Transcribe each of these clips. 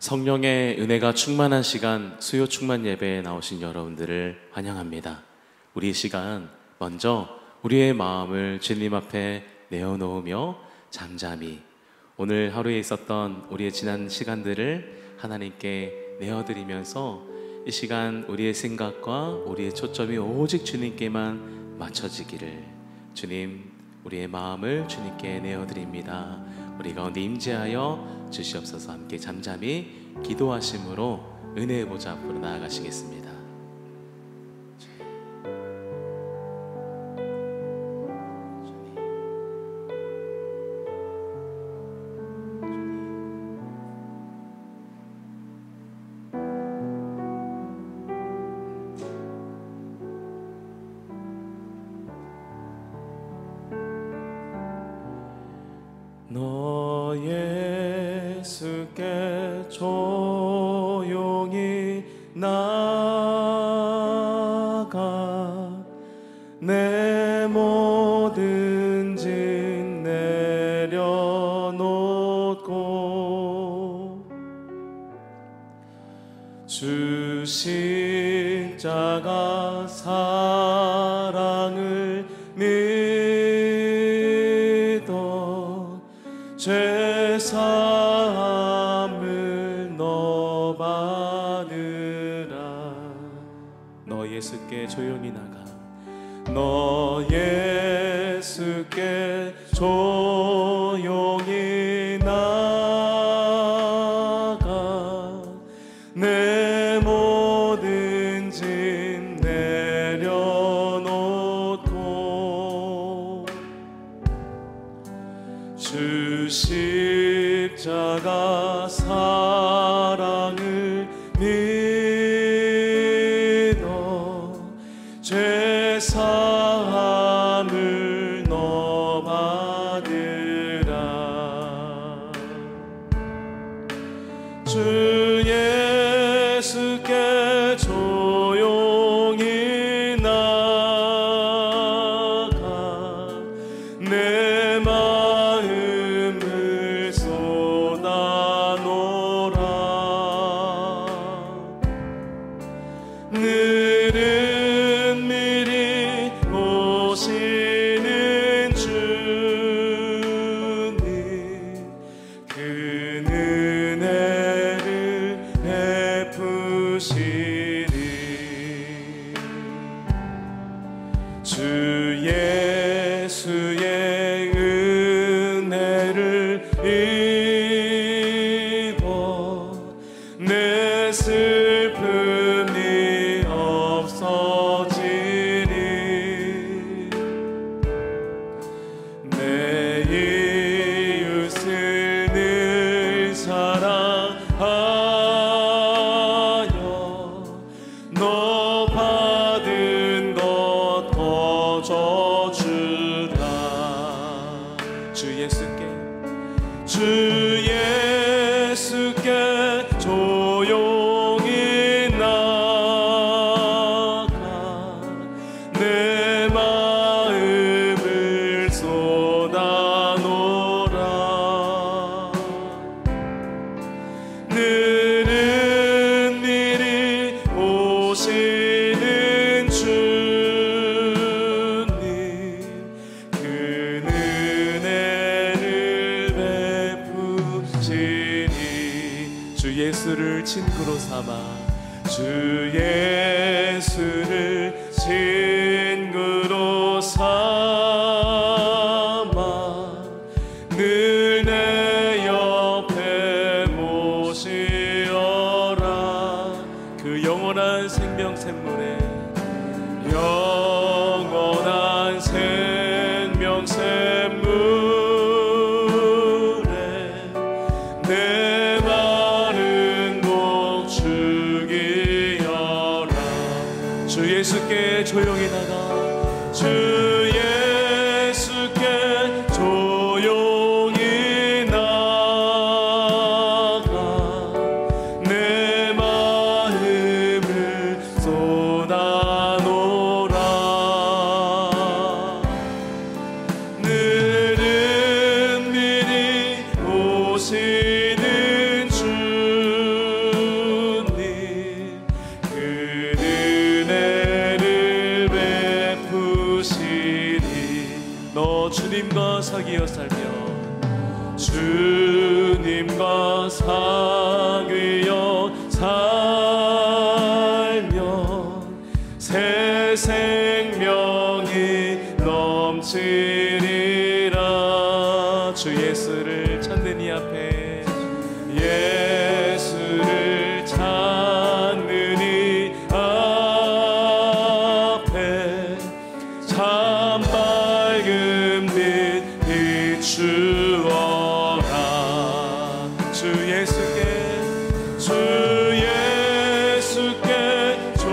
성령의 은혜가 충만한 시간, 수요 충만 예배에 나오신 여러분들을 환영합니다. 우리 시간 먼저 우리의 마음을 주님 앞에 내어놓으며 잠잠히 오늘 하루에 있었던 우리의 지난 시간들을 하나님께 내어드리면서 이 시간 우리의 생각과 우리의 초점이 오직 주님께만 맞춰지기를, 주님, 우리의 마음을 주님께 내어드립니다. 우리 가운데 임재하여 주시옵소서. 함께 잠잠히 기도하심으로 은혜의 보좌 앞으로 나아가시겠습니다. 너 예수께 조용히 나가 내 모든 짐 내려놓고 주 십자가 사랑을 믿어 죄사함을 너 받으라. 너 예수께 조용히 나가, 너 예수께 조용히 나가 내 모든 짐 내려놓고 주 십자가 사랑을 믿어 죄사함을 너 받으라. 주 예수께 조용히 나가 내 마음을 쏟아놓으라. 늘은 미리 오시는 주님, 그 은혜를 베푸시리. 주 예수의 은혜를 입어 내 슬픔이 없어지리. 내 이웃을 늘 사랑하여 너 받은 것 거저주라. 주 예수께 조용히 나가 내 마음을 쏟아놓으라. 늘은 미리 오시는 주님, 그 은혜를 베푸시니. 주 예수를 친구로 삼아, 주 예수를 친구로 삼아 늘 내 옆에 모시어라. 그 영원한 생명 샘물에, 영원한 생명 샘물에 내 마른 목 죽이어라. 주 예수께 조용히 나가, 주 예수께 조용히 나가 내 마음을 쏟아놓으라. 늘은 미리 오시는 주 세상 위여 살면 새 생명이 넘치리라. 주 예수를 찾는 이 앞에, 예수를 찾는 이 앞에 참 밝은 빛 비추어라. 주 예수께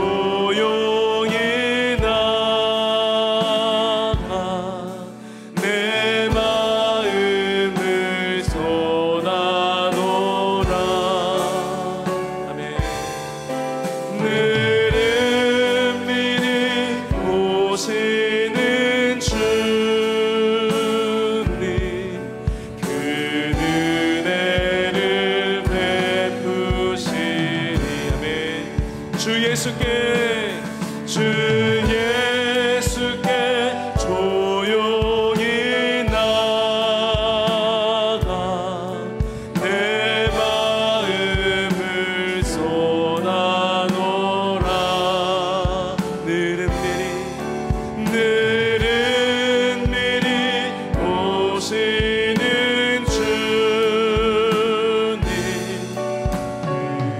조용히 나가 내 마음을 쏟아놓으라. 아멘. 느린 미리 오시는 주님, 그 은혜를 베푸시니. 아멘. 주 예수께 조용히 나가 내 마음을 쏟아놓으라. 느린 미리 오시는 주님,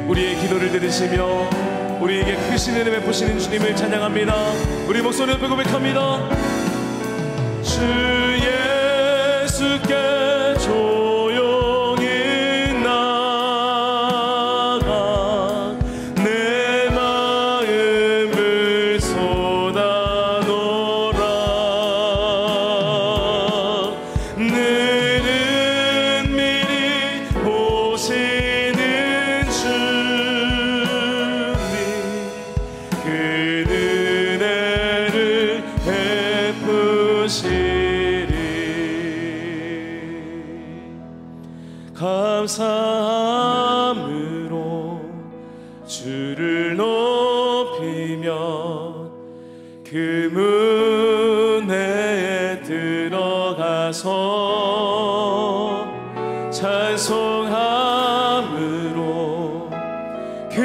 우리의 기도를 들으시며 우리에게 크신 은혜 베푸시는 주님을 찬양합니다. 우리 목소리를 높여 고백합니다. 주 예수께 조용히 나가 내 마음을 쏟아놓으라. 느린 미리 오시는 주님, 그 은혜를 베푸시리. 감사함으로 주를 높이며 그 문에 들어가서 찬송함으로 그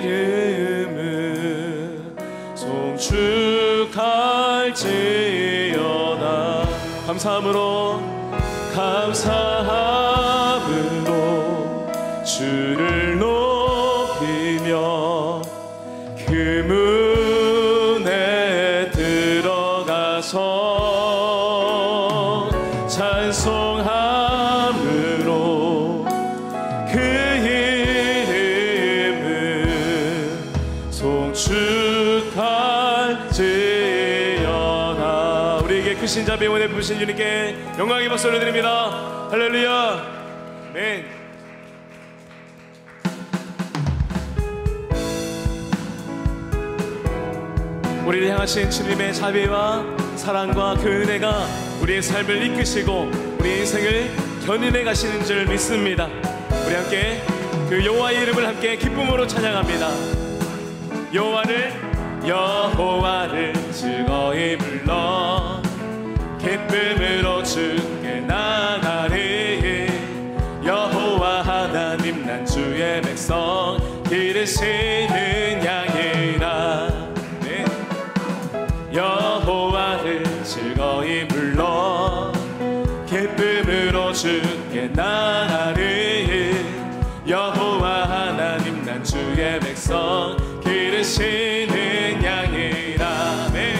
이름을 송축할지어다. 감사함으로 주를 높이며 그 문에 들어가서 찬송함으로 그 이름을 송축할지어다. 우리에게 크신 자비 은혜 부으신 주님께 영광의 박수 올려드립니다. 할렐루야. 아멘. 우리를 향하신 주님의 자비와 사랑과 그 은혜가 우리의 삶을 이끄시고 우리 인생을 견인해 가시는 줄 믿습니다. 우리 함께 그 여호와의 이름을 함께 기쁨으로 찬양합니다. 여호와를 즐거이 불러 기쁨으로 주께 나가리. 여호와 하나님 난 주의 백성 기르시는 양이라. 네. 여호와를 즐거이 불러 기쁨으로 주께 나가리. 여호와 하나님 난 주의 백성 기르시는 양이라. 네.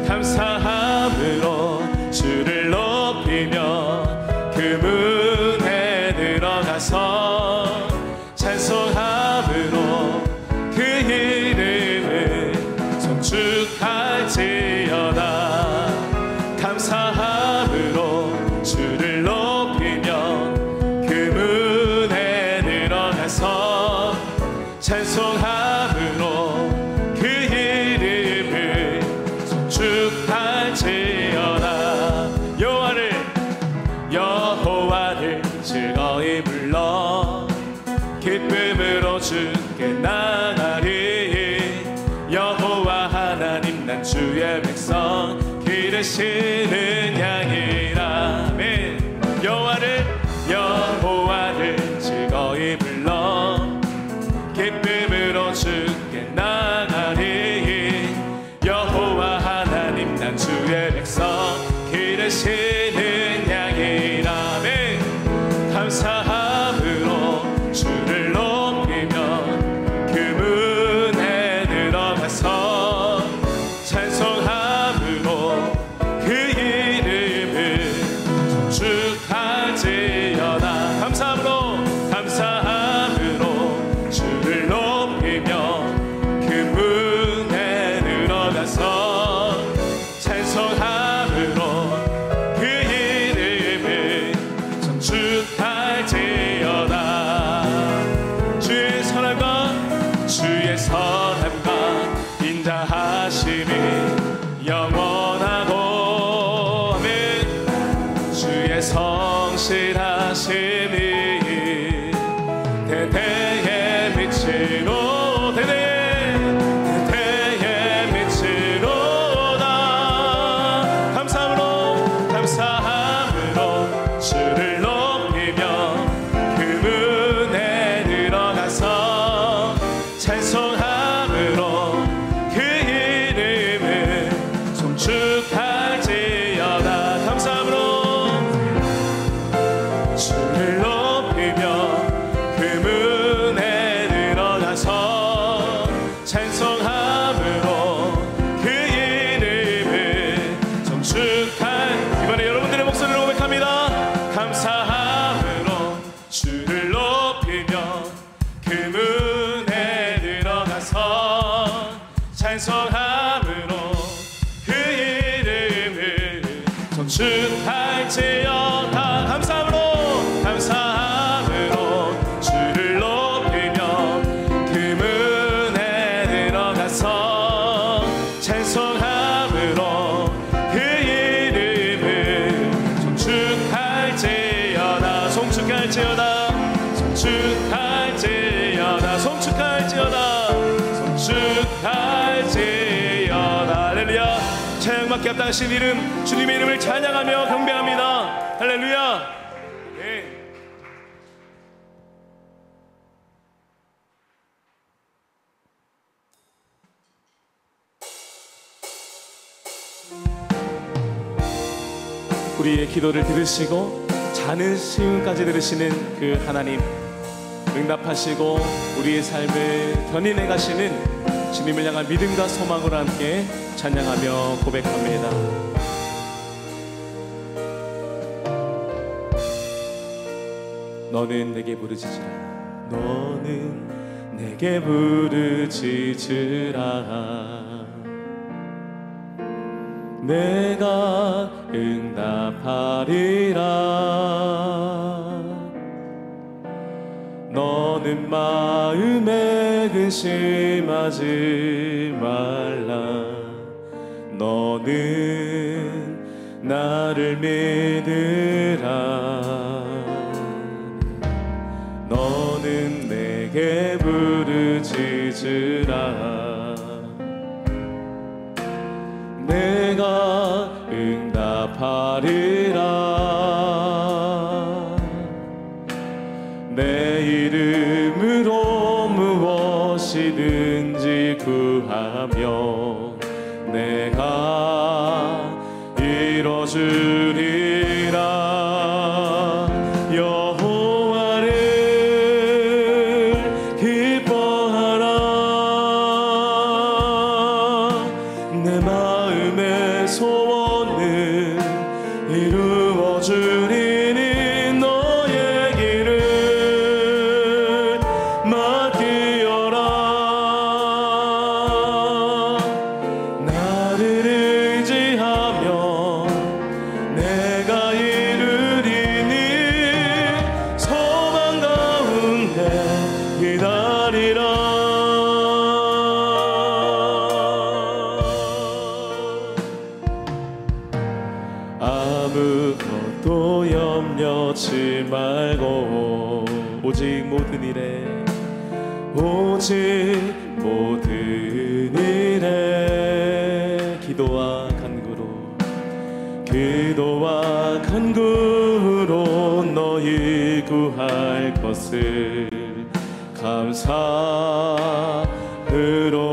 감사함으로 주를 높이며 그 문에 들어가서 찬송함으로 그 이름을 송축할지어다. 감사함으로 주를 높이며 그 문에 들어가서 찬송함으로 그 이름을 송축할지어다. 여호와를 즐거이 불러 기쁨으로 주께 나가리. 여호와 하나님 난 주의 백성 기르시는 양이라. 아멘. 여호와를 대대의 빛으로 대대의 빛으로다. 감사함으로 주를 높이며 그 문에 들어가서 찬송함으로 그 이름을 송축할지어다. 감사함으로 주를 높이며 그 문에 들어가서 찬송함으로 그 이름을 송축할. 이번에 여러분들의 목소리로 고백합니다. 감사함으로 주를 높이며 그 문에 들어가서 찬송함으로 그 이름을 송축할지어다. 감사함으로 주를 높이며 그 문에 들어가서 찬송함으로 그 이름을 송축할지어다. 송축할지어다. 송축할지어다. 송축할지어다. 송축할지어다. 할렐루야. 찬양받게 합당하신 이름, 주님의 이름을 찬양하며 경배합니다. 할렐루야. 우리의 기도를 들으시고 자는 시음까지 들으시는 그 하나님, 응답하시고 우리의 삶을 견인해 가시는 주님을 향한 믿음과 소망으로 함께 찬양하며 고백합니다. 너는 내게 부르짖으라. 너는 내게 부르짖으라. 내가 응답하리라. 너는 마음에 근심하지 말라. 너는 나를 믿으라. 너는 내게 부르짖으라. 내가 응답하리라. 내 이름으로 무엇이든지 구하며 내가 이뤄주리라. 여호와를 기뻐하라. 내 마음의 소원을 이루어주리니 너의 길을 맡기어라. 나를 의지하며 내가 이루리니 소망 가운데 기다리라. 아무것도 염려치 말고 오직 모든 일에 기도와 간구로 너희 구할 것을 감사로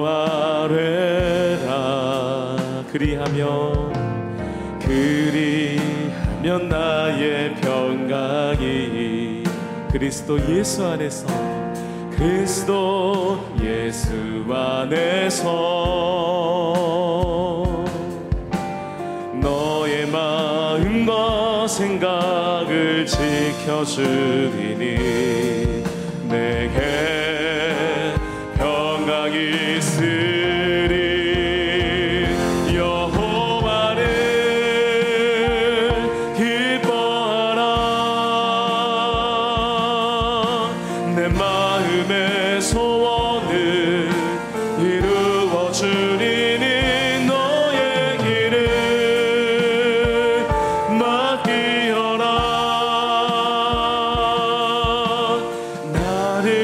아뢰라. 그리하면 나의 평강이 그리스도 예수 안에서 너의 마음과 생각을 지켜주리니 내게 평강이 있으리. 여호와를 기뻐하라. 내 마음의 소원을 이루어주리니 너의 길을 맡기어라. 나를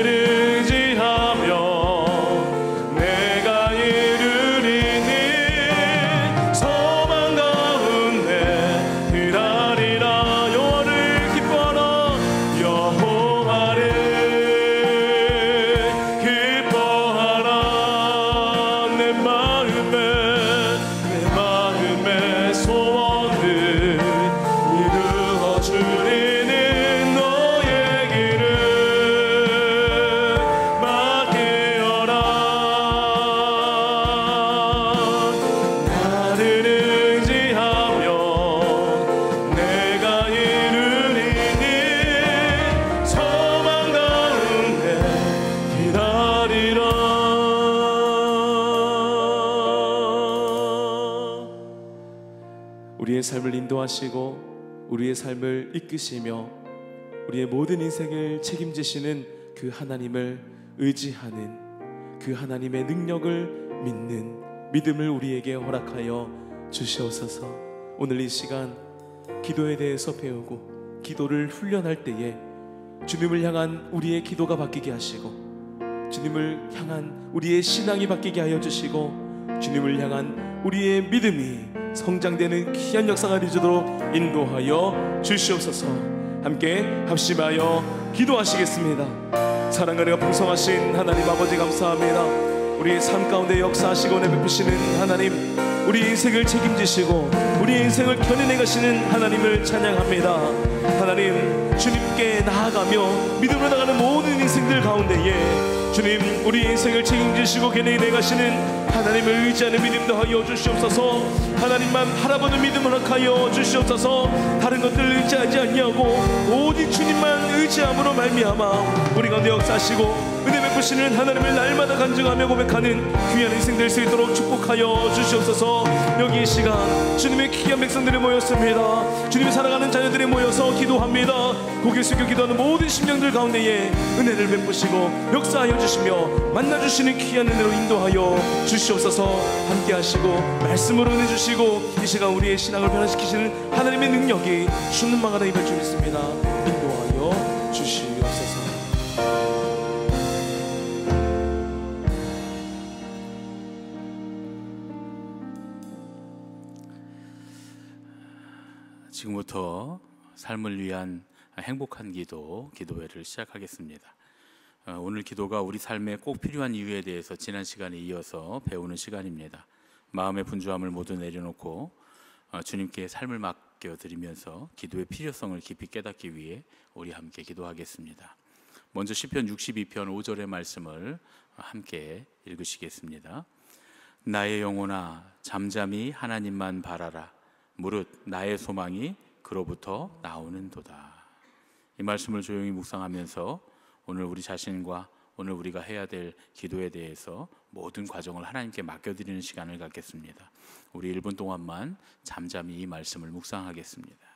우리의 삶을 인도하시고 우리의 삶을 이끄시며 우리의 모든 인생을 책임지시는 그 하나님을 의지하는 그 하나님의 능력을 믿는 믿음을 우리에게 허락하여 주시옵소서. 오늘 이 시간 기도에 대해서 배우고 기도를 훈련할 때에 주님을 향한 우리의 기도가 바뀌게 하시고 주님을 향한 우리의 신앙이 바뀌게 하여 주시고 주님을 향한 우리의 믿음이 성장되는 귀한 역사가 이루어지도록 인도하여 주시옵소서. 함께 합심하여 기도하시겠습니다. 사랑과 풍성하신 하나님 아버지 감사합니다. 우리의 삶 가운데 역사하시고 내베푸시는 하나님, 우리 인생을 책임지시고 우리 인생을 견인해 가시는 하나님을 찬양합니다. 하나님, 주님께 나아가며 믿음으로 나가는 모든 인생들 가운데에 주님, 우리 인생을 책임지시고 견인해 가시는 하나님을 의지하는 믿음 더하여 주시옵소서. 하나님만 바라보는 믿음을 허락하여 주시옵소서. 다른 것들을 의지하지 아니하고 오직 주님만 의지함으로 말미암아 우리 가운데 역사하시고 은혜 베푸시는 하나님을 날마다 간증하며 고백하는 귀한 인생 될 수 있도록 축복하여 주시옵소서. 여기 이 시간 주님의 귀한 백성들이 모였습니다. 주님이 사랑하는 자녀들이 모여서 기도합니다. 고개 숙여 기도하는 모든 심령들 가운데에 은혜를 베푸시고 역사하여 주시며 만나주시는 귀한 은혜로 인도하여 주시옵소서. 함께 하시고 말씀으로 은혜 주시고 이 시간 우리의 신앙을 변화시키시는 하나님의 능력이 주는 망하다 임할 줄 믿습니다. 인도하여 주시옵소서. 지금부터 삶을 위한 행복한 기도회를 시작하겠습니다. 오늘 기도가 우리 삶에 꼭 필요한 이유에 대해서 지난 시간에 이어서 배우는 시간입니다. 마음의 분주함을 모두 내려놓고 주님께 삶을 맡겨드리면서 기도의 필요성을 깊이 깨닫기 위해 우리 함께 기도하겠습니다. 먼저 시편 62편 5절의 말씀을 함께 읽으시겠습니다. 나의 영혼아 잠잠히 하나님만 바라라. 무릇 나의 소망이 그로부터 나오는도다. 이 말씀을 조용히 묵상하면서 오늘 우리 자신과 오늘 우리가 해야 될 기도에 대해서 모든 과정을 하나님께 맡겨드리는 시간을 갖겠습니다. 우리 1분 동안만 잠잠히 이 말씀을 묵상하겠습니다.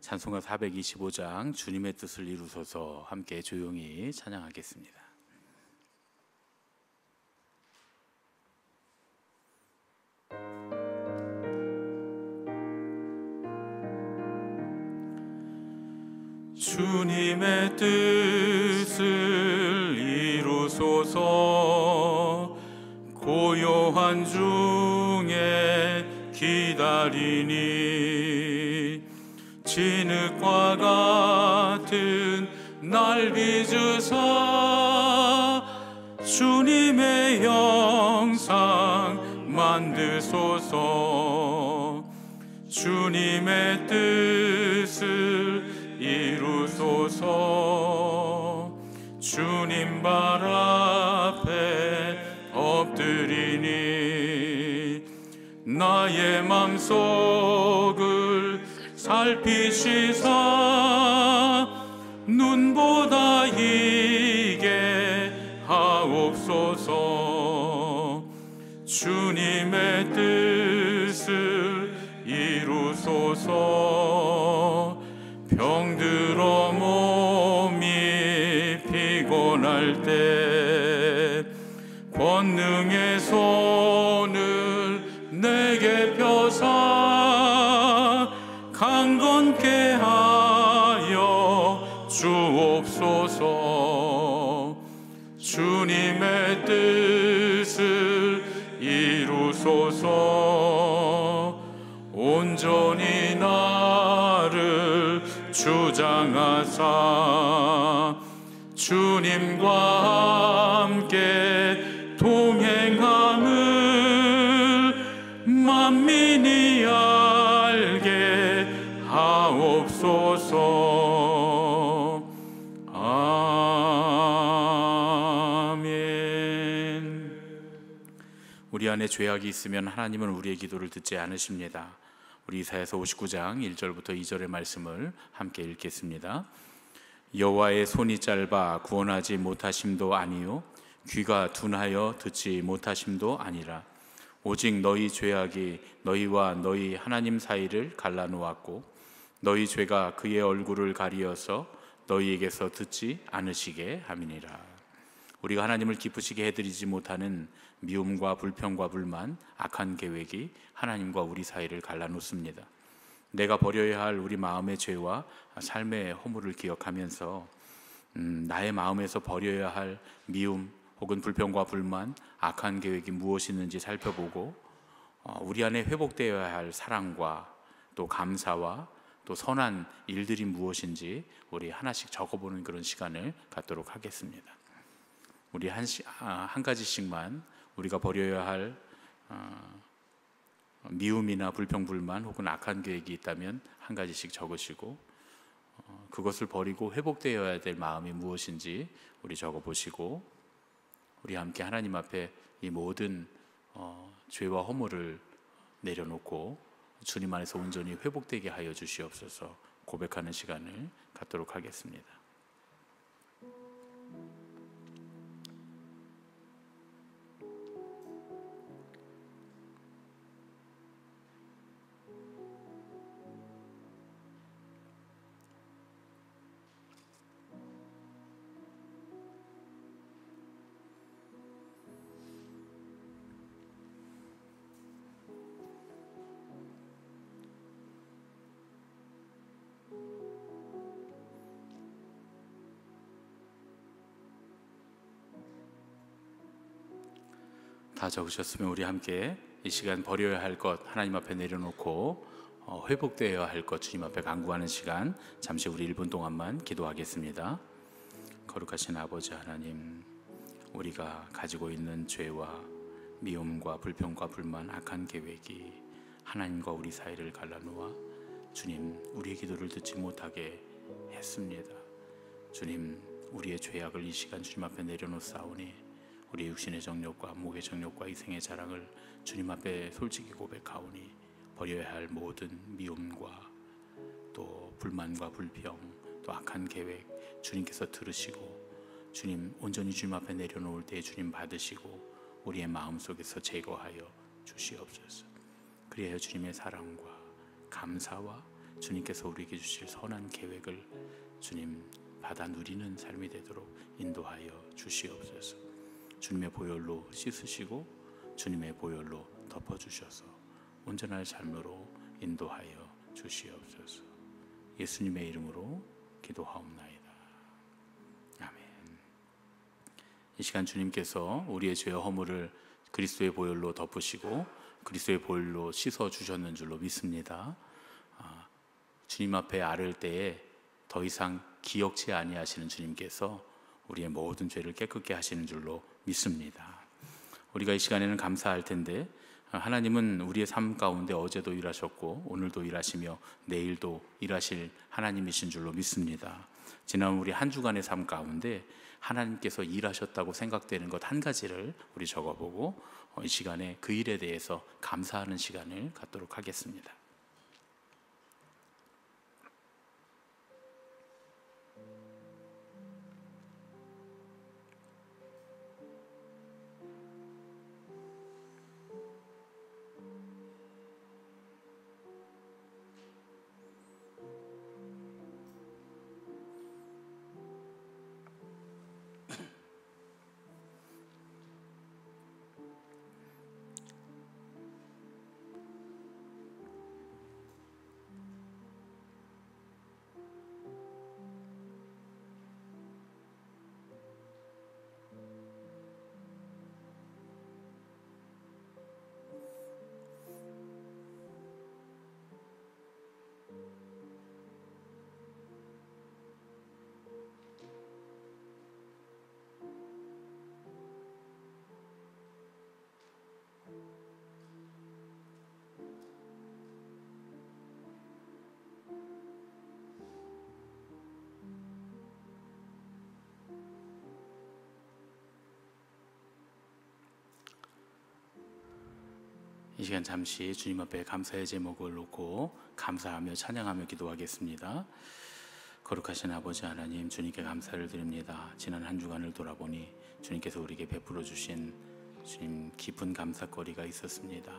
찬송가 425장 주님의 뜻을 이루소서 함께 조용히 찬양하겠습니다. 주님의 뜻을 이루소서 고요한 중에 기다리니 진흙과 같은 날 빚으사 주님의 형상 만드소서. 주님의 뜻을 이루소서. 주님 발 앞에 엎드리니 나의 맘속을 살피시사 눈보다 이게 하옵소서. 주님의 뜻을 이루소서. 병들어 몸이 피곤할 때 권능의 손을 내게 펴사 강건케 하여 주옵소서. 주님의 뜻을 이루소서. 온전히 나를 주장하사 주님과 함께 동행함을 만민이 알게 하옵소서. 아멘. 우리 안에 죄악이 있으면 하나님은 우리의 기도를 듣지 않으십니다. 우리 이사야서 59장 1절부터 2절의 말씀을 함께 읽겠습니다. 여호와의 손이 짧아 구원하지 못하심도 아니요 귀가 둔하여 듣지 못하심도 아니라 오직 너희 죄악이 너희와 너희 하나님 사이를 갈라놓았고 너희 죄가 그의 얼굴을 가리어서 너희에게서 듣지 않으시게 함이니라. 우리가 하나님을 기쁘시게 해드리지 못하는 미움과 불평과 불만, 악한 계획이 하나님과 우리 사이를 갈라놓습니다. 내가 버려야 할 우리 마음의 죄와 삶의 허물을 기억하면서 나의 마음에서 버려야 할 미움 혹은 불평과 불만, 악한 계획이 무엇이 있는지 살펴보고 우리 안에 회복되어야 할 사랑과 또 감사와 또 선한 일들이 무엇인지 우리 하나씩 적어보는 그런 시간을 갖도록 하겠습니다. 우리 한 가지씩만 우리가 버려야 할 미움이나 불평, 불만 혹은 악한 계획이 있다면 한 가지씩 적으시고 그것을 버리고 회복되어야 될 마음이 무엇인지 우리 적어보시고 우리 함께 하나님 앞에 이 모든 죄와 허물을 내려놓고 주님 안에서 온전히 회복되게 하여 주시옵소서 고백하는 시간을 갖도록 하겠습니다. 다 적으셨으면 우리 함께 이 시간 버려야 할 것 하나님 앞에 내려놓고 회복되어야 할 것 주님 앞에 간구하는 시간 잠시 우리 1분 동안만 기도하겠습니다. 거룩하신 아버지 하나님, 우리가 가지고 있는 죄와 미움과 불평과 불만, 악한 계획이 하나님과 우리 사이를 갈라놓아 주님 우리의 기도를 듣지 못하게 했습니다. 주님, 우리의 죄악을 이 시간 주님 앞에 내려놓사오니 우리 육신의 정욕과 목의 정욕과 이생의 자랑을 주님 앞에 솔직히 고백하오니 버려야 할 모든 미움과 또 불만과 불평 또 악한 계획 주님께서 들으시고 주님 온전히 주님 앞에 내려놓을 때 주님 받으시고 우리의 마음속에서 제거하여 주시옵소서. 그리하여 주님의 사랑과 감사와 주님께서 우리에게 주실 선한 계획을 주님 받아 누리는 삶이 되도록 인도하여 주시옵소서. 주님의 보혈로 씻으시고 주님의 보혈로 덮어주셔서 온전한 삶으로 인도하여 주시옵소서. 예수님의 이름으로 기도하옵나이다. 아멘. 이 시간 주님께서 우리의 죄와 허물을 그리스도의 보혈로 덮으시고 그리스도의 보혈로 씻어 주셨는 줄로 믿습니다. 주님 앞에 아를 때에 더 이상 기억치 아니하시는 주님께서 우리의 모든 죄를 깨끗게 하시는 줄로 믿습니다. 우리가 이 시간에는 감사할 텐데 하나님은 우리의 삶 가운데 어제도 일하셨고 오늘도 일하시며 내일도 일하실 하나님이신 줄로 믿습니다. 지난 우리 한 주간의 삶 가운데 하나님께서 일하셨다고 생각되는 것 한 가지를 우리 적어보고 이 시간에 그 일에 대해서 감사하는 시간을 갖도록 하겠습니다. 이 시간 잠시 주님 앞에 감사의 제목을 놓고 감사하며 찬양하며 기도하겠습니다. 거룩하신 아버지 하나님, 주님께 감사를 드립니다. 지난 한 주간을 돌아보니 주님께서 우리에게 베풀어 주신 주님 깊은 감사거리가 있었습니다.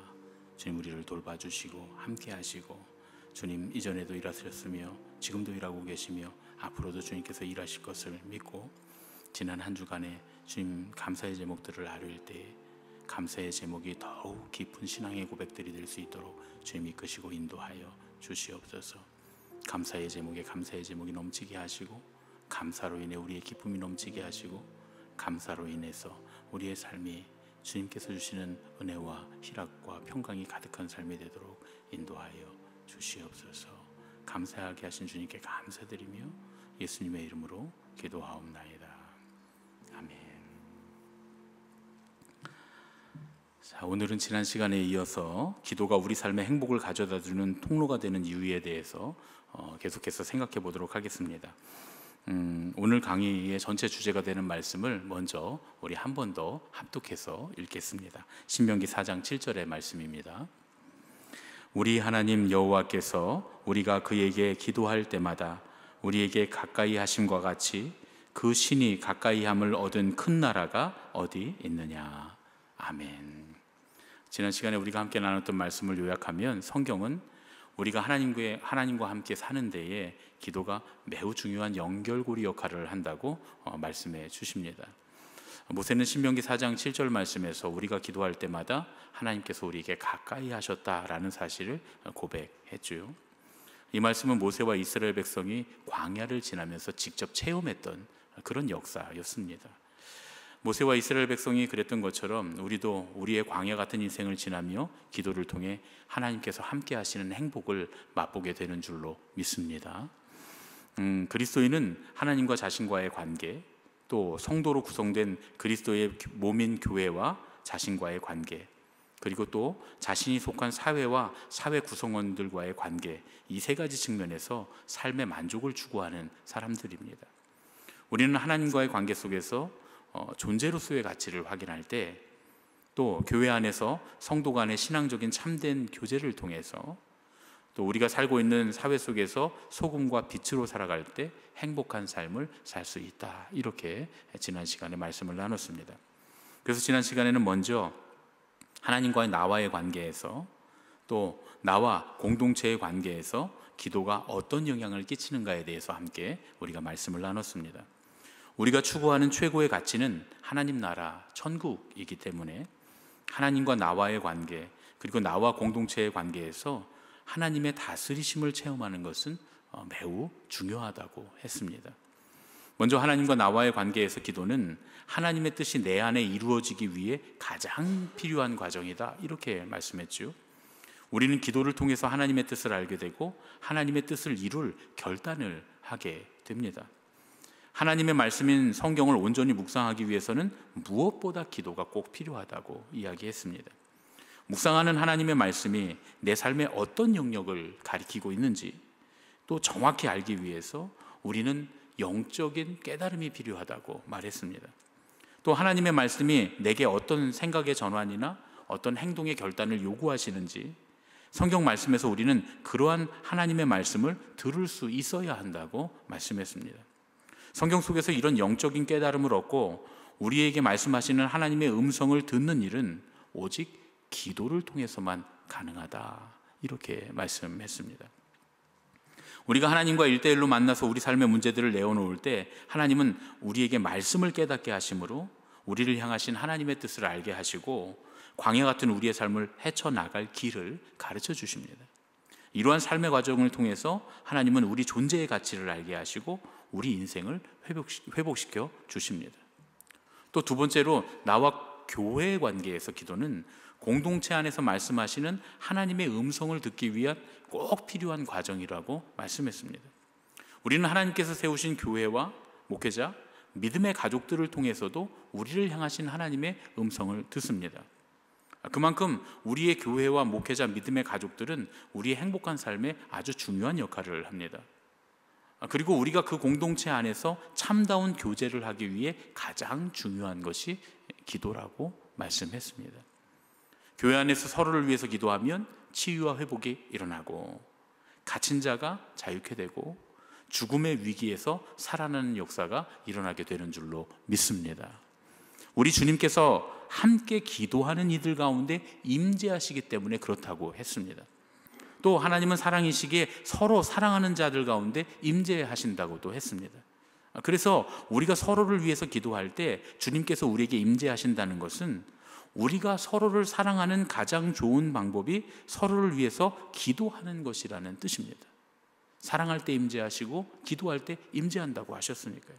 주님, 우리를 돌봐주시고 함께 하시고 주님 이전에도 일하셨으며 지금도 일하고 계시며 앞으로도 주님께서 일하실 것을 믿고 지난 한 주간에 주님 감사의 제목들을 아뢰일 때 감사의 제목이 더욱 깊은 신앙의 고백들이 될 수 있도록 주님 이끄시고 인도하여 주시옵소서. 감사의 제목이 넘치게 하시고, 감사로 인해 우리의 기쁨이 넘치게 하시고, 감사로 인해서 우리의 삶이 주님께서 주시는 은혜와 희락과 평강이 가득한 삶이 되도록 인도하여 주시옵소서. 감사하게 하신 주님께 감사드리며 예수님의 이름으로 기도하옵나이다. 아멘. 자, 오늘은 지난 시간에 이어서 기도가 우리 삶의 행복을 가져다주는 통로가 되는 이유에 대해서 계속해서 생각해 보도록 하겠습니다. 오늘 강의의 전체 주제가 되는 말씀을 먼저 우리 한 번 더 합독해서 읽겠습니다. 신명기 4장 7절의 말씀입니다. 우리 하나님 여호와께서 우리가 그에게 기도할 때마다 우리에게 가까이 하심과 같이 그 신이 가까이함을 얻은 큰 나라가 어디 있느냐. 아멘. 지난 시간에 우리가 함께 나눴던 말씀을 요약하면 성경은 우리가 하나님과 함께 사는 데에 기도가 매우 중요한 연결고리 역할을 한다고 말씀해 주십니다. 모세는 신명기 4장 7절 말씀에서 우리가 기도할 때마다 하나님께서 우리에게 가까이 하셨다라는 사실을 고백했죠. 이 말씀은 모세와 이스라엘 백성이 광야를 지나면서 직접 체험했던 그런 역사였습니다. 모세와 이스라엘 백성이 그랬던 것처럼 우리도 우리의 광야 같은 인생을 지나며 기도를 통해 하나님께서 함께 하시는 행복을 맛보게 되는 줄로 믿습니다. 그리스도인은 하나님과 자신과의 관계, 또 성도로 구성된 그리스도의 몸인 교회와 자신과의 관계, 그리고 또 자신이 속한 사회와 사회 구성원들과의 관계, 이 세 가지 측면에서 삶의 만족을 추구하는 사람들입니다. 우리는 하나님과의 관계 속에서 존재로서의 가치를 확인할 때, 또 교회 안에서 성도 간의 신앙적인 참된 교제를 통해서, 또 우리가 살고 있는 사회 속에서 소금과 빛으로 살아갈 때 행복한 삶을 살 수 있다. 이렇게 지난 시간에 말씀을 나눴습니다. 그래서 지난 시간에는 먼저 하나님과의 나와의 관계에서, 또 나와 공동체의 관계에서 기도가 어떤 영향을 끼치는가에 대해서 함께 우리가 말씀을 나눴습니다. 우리가 추구하는 최고의 가치는 하나님 나라, 천국이기 때문에 하나님과 나와의 관계, 그리고 나와 공동체의 관계에서 하나님의 다스리심을 체험하는 것은 매우 중요하다고 했습니다. 먼저 하나님과 나와의 관계에서 기도는 하나님의 뜻이 내 안에 이루어지기 위해 가장 필요한 과정이다, 이렇게 말씀했죠. 우리는 기도를 통해서 하나님의 뜻을 알게 되고 하나님의 뜻을 이룰 결단을 하게 됩니다. 하나님의 말씀인 성경을 온전히 묵상하기 위해서는 무엇보다 기도가 꼭 필요하다고 이야기했습니다. 묵상하는 하나님의 말씀이 내 삶에 어떤 영역을 가리키고 있는지 또 정확히 알기 위해서 우리는 영적인 깨달음이 필요하다고 말했습니다. 또 하나님의 말씀이 내게 어떤 생각의 전환이나 어떤 행동의 결단을 요구하시는지 성경 말씀에서 우리는 그러한 하나님의 말씀을 들을 수 있어야 한다고 말씀했습니다. 성경 속에서 이런 영적인 깨달음을 얻고 우리에게 말씀하시는 하나님의 음성을 듣는 일은 오직 기도를 통해서만 가능하다, 이렇게 말씀했습니다. 우리가 하나님과 1대1로 만나서 우리 삶의 문제들을 내어놓을 때 하나님은 우리에게 말씀을 깨닫게 하심으로 우리를 향하신 하나님의 뜻을 알게 하시고 광야 같은 우리의 삶을 헤쳐나갈 길을 가르쳐 주십니다. 이러한 삶의 과정을 통해서 하나님은 우리 존재의 가치를 알게 하시고 우리 인생을 회복시켜 주십니다. 또 두 번째로 나와 교회의 관계에서 기도는 공동체 안에서 말씀하시는 하나님의 음성을 듣기 위한 꼭 필요한 과정이라고 말씀했습니다. 우리는 하나님께서 세우신 교회와 목회자, 믿음의 가족들을 통해서도 우리를 향하신 하나님의 음성을 듣습니다. 그만큼 우리의 교회와 목회자, 믿음의 가족들은 우리의 행복한 삶에 아주 중요한 역할을 합니다. 그리고 우리가 그 공동체 안에서 참다운 교제를 하기 위해 가장 중요한 것이 기도라고 말씀했습니다. 교회 안에서 서로를 위해서 기도하면 치유와 회복이 일어나고 갇힌 자가 자유케 되고 죽음의 위기에서 살아나는 역사가 일어나게 되는 줄로 믿습니다. 우리 주님께서 함께 기도하는 이들 가운데 임재하시기 때문에 그렇다고 했습니다. 또 하나님은 사랑이시기에 서로 사랑하는 자들 가운데 임재하신다고도 했습니다. 그래서 우리가 서로를 위해서 기도할 때 주님께서 우리에게 임재하신다는 것은 우리가 서로를 사랑하는 가장 좋은 방법이 서로를 위해서 기도하는 것이라는 뜻입니다. 사랑할 때 임재하시고 기도할 때 임재한다고 하셨으니까요.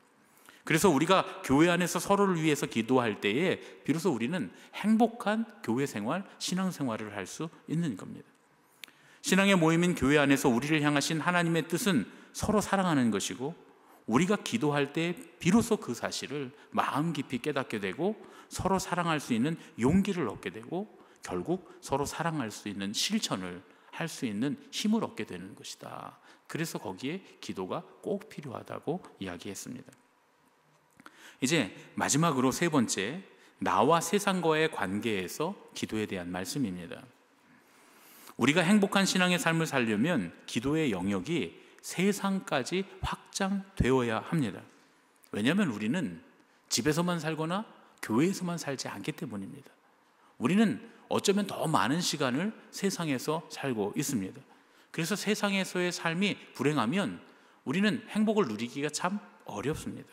그래서 우리가 교회 안에서 서로를 위해서 기도할 때에 비로소 우리는 행복한 교회 생활, 신앙 생활을 할 수 있는 겁니다. 신앙의 모임인 교회 안에서 우리를 향하신 하나님의 뜻은 서로 사랑하는 것이고, 우리가 기도할 때 비로소 그 사실을 마음 깊이 깨닫게 되고 서로 사랑할 수 있는 용기를 얻게 되고 결국 서로 사랑할 수 있는 실천을 할 수 있는 힘을 얻게 되는 것이다. 그래서 거기에 기도가 꼭 필요하다고 이야기했습니다. 이제 마지막으로 세 번째, 나와 세상과의 관계에서 기도에 대한 말씀입니다. 우리가 행복한 신앙의 삶을 살려면 기도의 영역이 세상까지 확장되어야 합니다. 왜냐하면 우리는 집에서만 살거나 교회에서만 살지 않기 때문입니다. 우리는 어쩌면 더 많은 시간을 세상에서 살고 있습니다. 그래서 세상에서의 삶이 불행하면 우리는 행복을 누리기가 참 어렵습니다.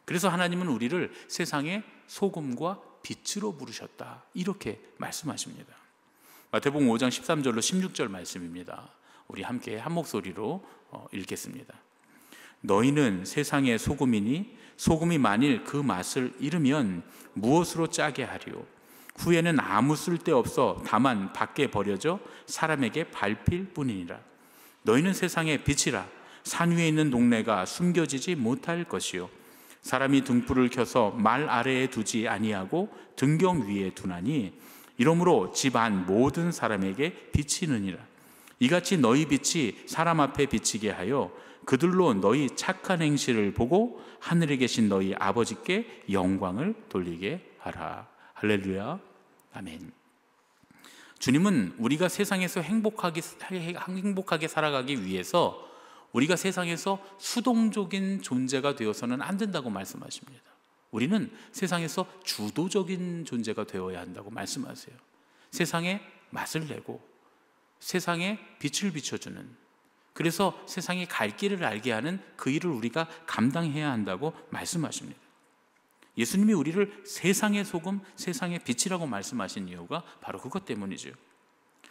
그래서 하나님은 우리를 세상의 소금과 빛으로 부르셨다, 이렇게 말씀하십니다. 마태복음 5장 13절로 16절 말씀입니다. 우리 함께 한 목소리로 읽겠습니다. 너희는 세상의 소금이니 소금이 만일 그 맛을 잃으면 무엇으로 짜게 하리요? 후에는 아무 쓸데없어 다만 밖에 버려져 사람에게 밟힐 뿐이니라. 너희는 세상의 빛이라. 산 위에 있는 동네가 숨겨지지 못할 것이요, 사람이 등불을 켜서 말 아래에 두지 아니하고 등경 위에 두나니 이러므로 집안 모든 사람에게 비치느니라. 이같이 너희 빛이 사람 앞에 비치게 하여 그들로 너희 착한 행실을 보고 하늘에 계신 너희 아버지께 영광을 돌리게 하라. 할렐루야. 아멘. 주님은 우리가 세상에서 행복하게 살아가기 위해서 우리가 세상에서 수동적인 존재가 되어서는 안 된다고 말씀하십니다. 우리는 세상에서 주도적인 존재가 되어야 한다고 말씀하세요. 세상에 맛을 내고 세상에 빛을 비춰주는, 그래서 세상이 갈 길을 알게 하는 그 일을 우리가 감당해야 한다고 말씀하십니다. 예수님이 우리를 세상의 소금, 세상의 빛이라고 말씀하신 이유가 바로 그것 때문이죠.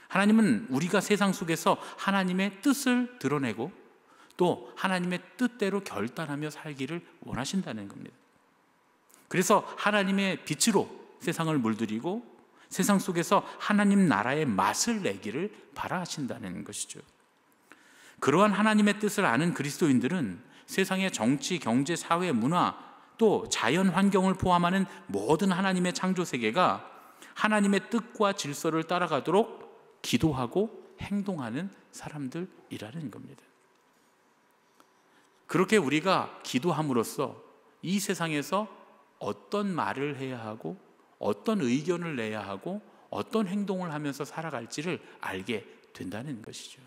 하나님은 우리가 세상 속에서 하나님의 뜻을 드러내고 또 하나님의 뜻대로 결단하며 살기를 원하신다는 겁니다. 그래서 하나님의 빛으로 세상을 물들이고 세상 속에서 하나님 나라의 맛을 내기를 바라신다는 것이죠. 그러한 하나님의 뜻을 아는 그리스도인들은 세상의 정치, 경제, 사회, 문화, 또 자연 환경을 포함하는 모든 하나님의 창조 세계가 하나님의 뜻과 질서를 따라가도록 기도하고 행동하는 사람들이라는 겁니다. 그렇게 우리가 기도함으로써 이 세상에서 어떤 말을 해야 하고 어떤 의견을 내야 하고 어떤 행동을 하면서 살아갈지를 알게 된다는 것이죠.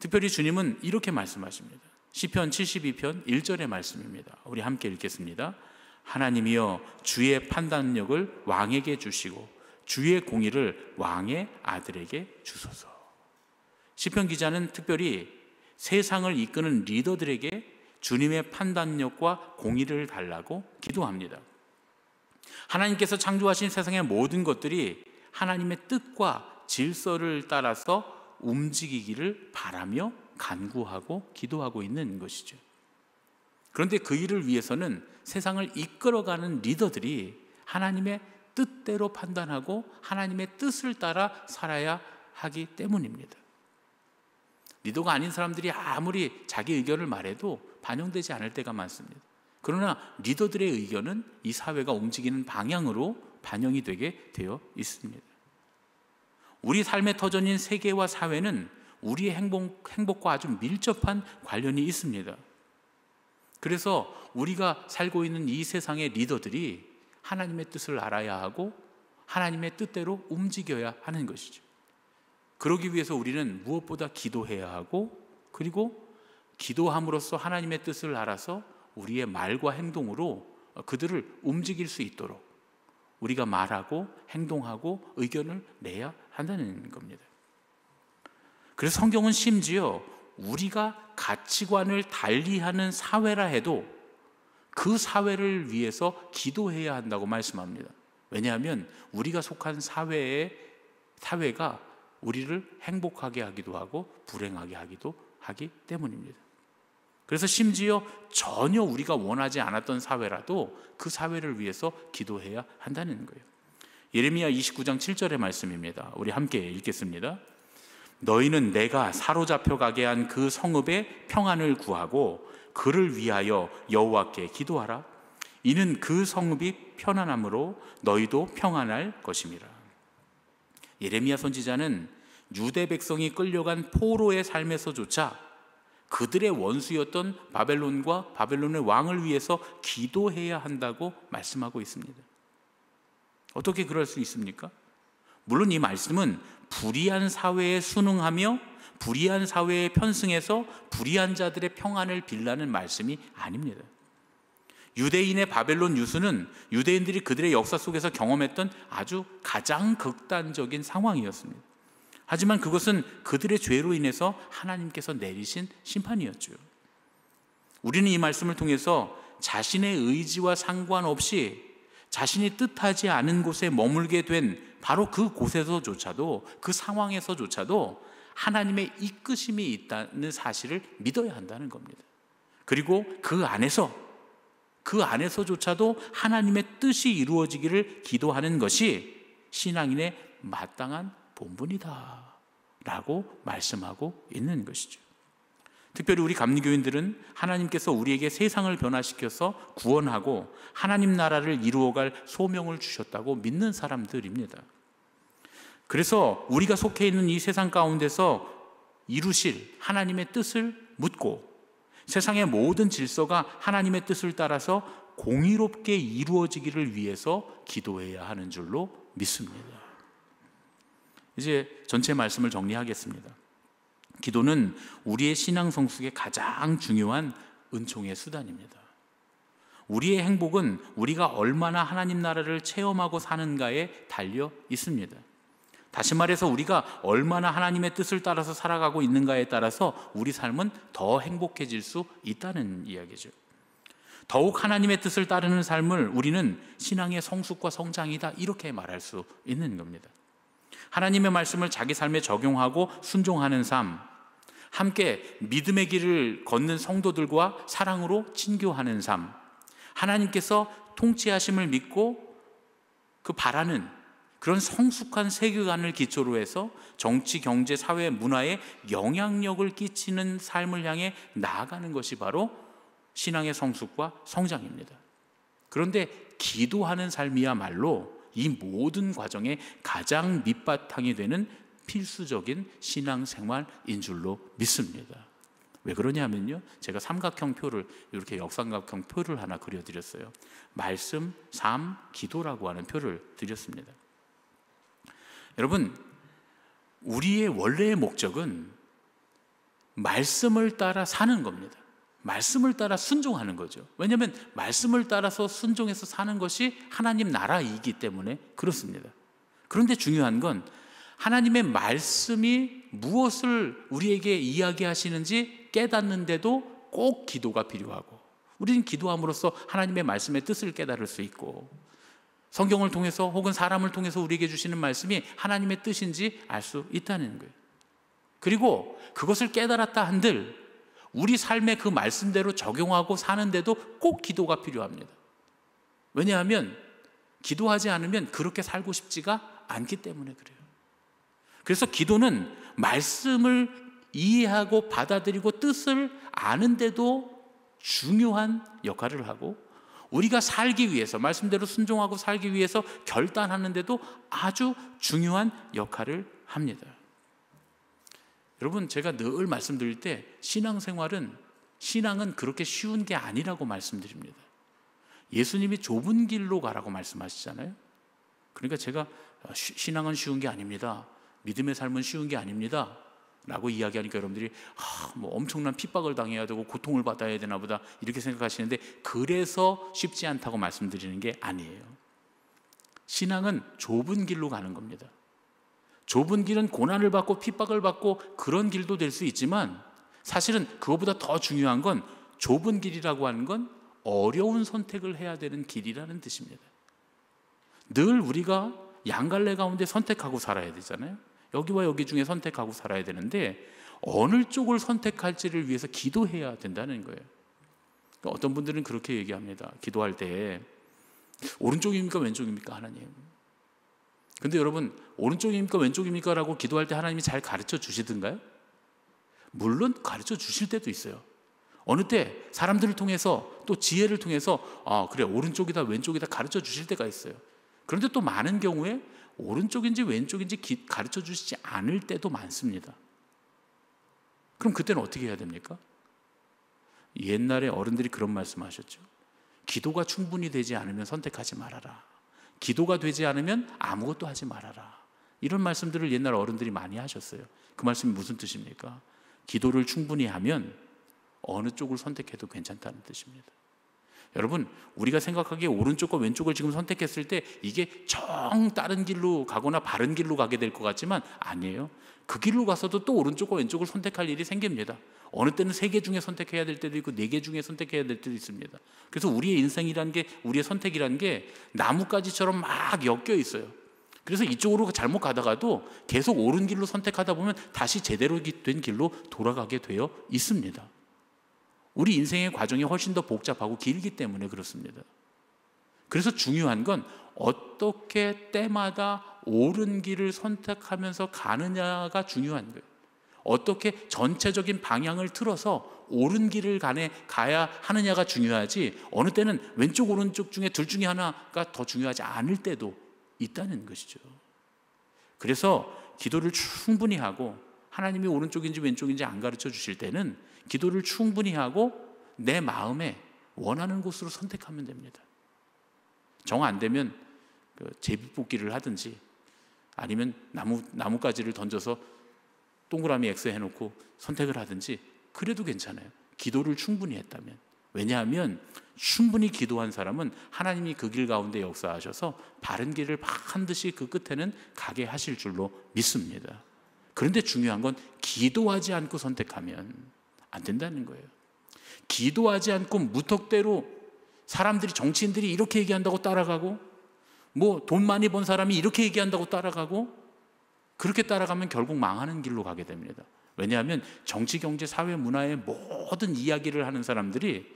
특별히 주님은 이렇게 말씀하십니다. 시편 72편 1절의 말씀입니다. 우리 함께 읽겠습니다. 하나님이여 주의 판단력을 왕에게 주시고 주의 공의를 왕의 아들에게 주소서. 시편 기자는 특별히 세상을 이끄는 리더들에게 주님의 판단력과 공의를 달라고 기도합니다. 하나님께서 창조하신 세상의 모든 것들이 하나님의 뜻과 질서를 따라서 움직이기를 바라며 간구하고 기도하고 있는 것이죠. 그런데 그 일을 위해서는 세상을 이끌어가는 리더들이 하나님의 뜻대로 판단하고 하나님의 뜻을 따라 살아야 하기 때문입니다. 리더가 아닌 사람들이 아무리 자기 의견을 말해도 반영되지 않을 때가 많습니다. 그러나 리더들의 의견은 이 사회가 움직이는 방향으로 반영이 되게 되어 있습니다. 우리 삶의 터전인 세계와 사회는 우리의 행복과 아주 밀접한 관련이 있습니다. 그래서 우리가 살고 있는 이 세상의 리더들이 하나님의 뜻을 알아야 하고 하나님의 뜻대로 움직여야 하는 것이죠. 그러기 위해서 우리는 무엇보다 기도해야 하고, 그리고 기도함으로써 하나님의 뜻을 알아서 우리의 말과 행동으로 그들을 움직일 수 있도록 우리가 말하고 행동하고 의견을 내야 한다는 겁니다. 그래서 성경은 심지어 우리가 가치관을 달리하는 사회라 해도 그 사회를 위해서 기도해야 한다고 말씀합니다. 왜냐하면 우리가 속한 사회가 우리를 행복하게 하기도 하고 불행하게 하기도 하기 때문입니다. 그래서 심지어 전혀 우리가 원하지 않았던 사회라도 그 사회를 위해서 기도해야 한다는 거예요. 예레미야 29장 7절의 말씀입니다. 우리 함께 읽겠습니다. 너희는 내가 사로잡혀 가게 한 그 성읍의 평안을 구하고 그를 위하여 여호와께 기도하라. 이는 그 성읍이 편안함으로 너희도 평안할 것임이라. 예레미야 선지자는 유대 백성이 끌려간 포로의 삶에서조차 그들의 원수였던 바벨론과 바벨론의 왕을 위해서 기도해야 한다고 말씀하고 있습니다. 어떻게 그럴 수 있습니까? 물론 이 말씀은 불의한 사회에 순응하며 불의한 사회에 편승해서 불의한 자들의 평안을 빌라는 말씀이 아닙니다. 유대인의 바벨론 유수는 유대인들이 그들의 역사 속에서 경험했던 아주 가장 극단적인 상황이었습니다. 하지만 그것은 그들의 죄로 인해서 하나님께서 내리신 심판이었죠. 우리는 이 말씀을 통해서 자신의 의지와 상관없이 자신이 뜻하지 않은 곳에 머물게 된 바로 그 곳에서조차도, 그 상황에서조차도 하나님의 이끄심이 있다는 사실을 믿어야 한다는 겁니다. 그리고 그 안에서조차도 하나님의 뜻이 이루어지기를 기도하는 것이 신앙인의 마땅한 본분이다 라고 말씀하고 있는 것이죠. 특별히 우리 감리교인들은 하나님께서 우리에게 세상을 변화시켜서 구원하고 하나님 나라를 이루어갈 소명을 주셨다고 믿는 사람들입니다. 그래서 우리가 속해 있는 이 세상 가운데서 이루실 하나님의 뜻을 묻고 세상의 모든 질서가 하나님의 뜻을 따라서 공의롭게 이루어지기를 위해서 기도해야 하는 줄로 믿습니다. 이제 전체 말씀을 정리하겠습니다. 기도는 우리의 신앙 성숙의 가장 중요한 은총의 수단입니다. 우리의 행복은 우리가 얼마나 하나님 나라를 체험하고 사는가에 달려 있습니다. 다시 말해서 우리가 얼마나 하나님의 뜻을 따라서 살아가고 있는가에 따라서 우리 삶은 더 행복해질 수 있다는 이야기죠. 더욱 하나님의 뜻을 따르는 삶을 우리는 신앙의 성숙과 성장이다, 이렇게 말할 수 있는 겁니다. 하나님의 말씀을 자기 삶에 적용하고 순종하는 삶, 함께 믿음의 길을 걷는 성도들과 사랑으로 친교하는 삶, 하나님께서 통치하심을 믿고 그 바라는 그런 성숙한 세계관을 기초로 해서 정치, 경제, 사회, 문화에 영향력을 끼치는 삶을 향해 나아가는 것이 바로 신앙의 성숙과 성장입니다. 그런데 기도하는 삶이야말로 이 모든 과정의 가장 밑바탕이 되는 필수적인 신앙생활인 줄로 믿습니다. 왜 그러냐면요, 제가 삼각형 표를, 이렇게 역삼각형 표를 하나 그려드렸어요. 말씀, 삶, 기도라고 하는 표를 드렸습니다. 여러분, 우리의 원래의 목적은 말씀을 따라 사는 겁니다. 말씀을 따라 순종하는 거죠. 왜냐하면 말씀을 따라서 순종해서 사는 것이 하나님 나라이기 때문에 그렇습니다. 그런데 중요한 건 하나님의 말씀이 무엇을 우리에게 이야기하시는지 깨닫는데도 꼭 기도가 필요하고, 우리는 기도함으로써 하나님의 말씀의 뜻을 깨달을 수 있고, 성경을 통해서 혹은 사람을 통해서 우리에게 주시는 말씀이 하나님의 뜻인지 알 수 있다는 거예요. 그리고 그것을 깨달았다 한들 우리 삶에 그 말씀대로 적용하고 사는데도 꼭 기도가 필요합니다. 왜냐하면 기도하지 않으면 그렇게 살고 싶지가 않기 때문에 그래요. 그래서 기도는 말씀을 이해하고 받아들이고 뜻을 아는데도 중요한 역할을 하고, 우리가 살기 위해서, 말씀대로 순종하고 살기 위해서 결단하는데도 아주 중요한 역할을 합니다. 여러분, 제가 늘 말씀드릴 때 신앙은 그렇게 쉬운 게 아니라고 말씀드립니다. 예수님이 좁은 길로 가라고 말씀하시잖아요. 그러니까 제가 신앙은 쉬운 게 아닙니다, 믿음의 삶은 쉬운 게 아닙니다 라고 이야기하니까 여러분들이 뭐 엄청난 핍박을 당해야 되고 고통을 받아야 되나 보다 이렇게 생각하시는데, 그래서 쉽지 않다고 말씀드리는 게 아니에요. 신앙은 좁은 길로 가는 겁니다. 좁은 길은 고난을 받고 핍박을 받고 그런 길도 될 수 있지만, 사실은 그거보다 더 중요한 건 좁은 길이라고 하는 건 어려운 선택을 해야 되는 길이라는 뜻입니다. 늘 우리가 양갈래 가운데 선택하고 살아야 되잖아요. 여기와 여기 중에 선택하고 살아야 되는데 어느 쪽을 선택할지를 위해서 기도해야 된다는 거예요. 어떤 분들은 그렇게 얘기합니다. 기도할 때 오른쪽입니까 왼쪽입니까 하나님? 근데 여러분, 오른쪽입니까 왼쪽입니까 라고 기도할 때 하나님이 잘 가르쳐 주시던가요? 물론 가르쳐 주실 때도 있어요. 어느 때 사람들을 통해서, 또 지혜를 통해서 그래 오른쪽이다 왼쪽이다 가르쳐 주실 때가 있어요. 그런데 또 많은 경우에 오른쪽인지 왼쪽인지 가르쳐 주시지 않을 때도 많습니다. 그럼 그때는 어떻게 해야 됩니까? 옛날에 어른들이 그런 말씀하셨죠. 기도가 충분히 되지 않으면 선택하지 말아라. 기도가 되지 않으면 아무것도 하지 말아라. 이런 말씀들을 옛날 어른들이 많이 하셨어요. 그 말씀이 무슨 뜻입니까? 기도를 충분히 하면 어느 쪽을 선택해도 괜찮다는 뜻입니다. 여러분, 우리가 생각하기에 오른쪽과 왼쪽을 지금 선택했을 때 이게 정 다른 길로 가거나 바른 길로 가게 될 것 같지만 아니에요. 그 길로 가서도 또 오른쪽과 왼쪽을 선택할 일이 생깁니다. 어느 때는 3개 중에 선택해야 될 때도 있고 4개 중에 선택해야 될 때도 있습니다. 그래서 우리의 인생이라는 게, 우리의 선택이라는 게 나뭇가지처럼 막 엮여 있어요. 그래서 이쪽으로 잘못 가다가도 계속 옳은 길로 선택하다 보면 다시 제대로 된 길로 돌아가게 되어 있습니다. 우리 인생의 과정이 훨씬 더 복잡하고 길기 때문에 그렇습니다. 그래서 중요한 건 어떻게 때마다 옳은 길을 선택하면서 가느냐가 중요한 거예요. 어떻게 전체적인 방향을 틀어서 옳은 길을 가야 하느냐가 중요하지, 어느 때는 왼쪽 오른쪽 중에 둘 중에 하나가 더 중요하지 않을 때도 있다는 것이죠. 그래서 기도를 충분히 하고, 하나님이 오른쪽인지 왼쪽인지 안 가르쳐 주실 때는 기도를 충분히 하고 내 마음에 원하는 곳으로 선택하면 됩니다. 정 안 되면 제비뽑기를 하든지 아니면 나뭇가지를 던져서 동그라미 X 해놓고 선택을 하든지 그래도 괜찮아요. 기도를 충분히 했다면. 왜냐하면 충분히 기도한 사람은 하나님이 그 길 가운데 역사하셔서 바른 길을 반드시 그 끝에는 가게 하실 줄로 믿습니다. 그런데 중요한 건 기도하지 않고 선택하면 안 된다는 거예요. 기도하지 않고 무턱대로 사람들이, 정치인들이 이렇게 얘기한다고 따라가고, 뭐 돈 많이 번 사람이 이렇게 얘기한다고 따라가고, 그렇게 따라가면 결국 망하는 길로 가게 됩니다. 왜냐하면 정치, 경제, 사회, 문화의 모든 이야기를 하는 사람들이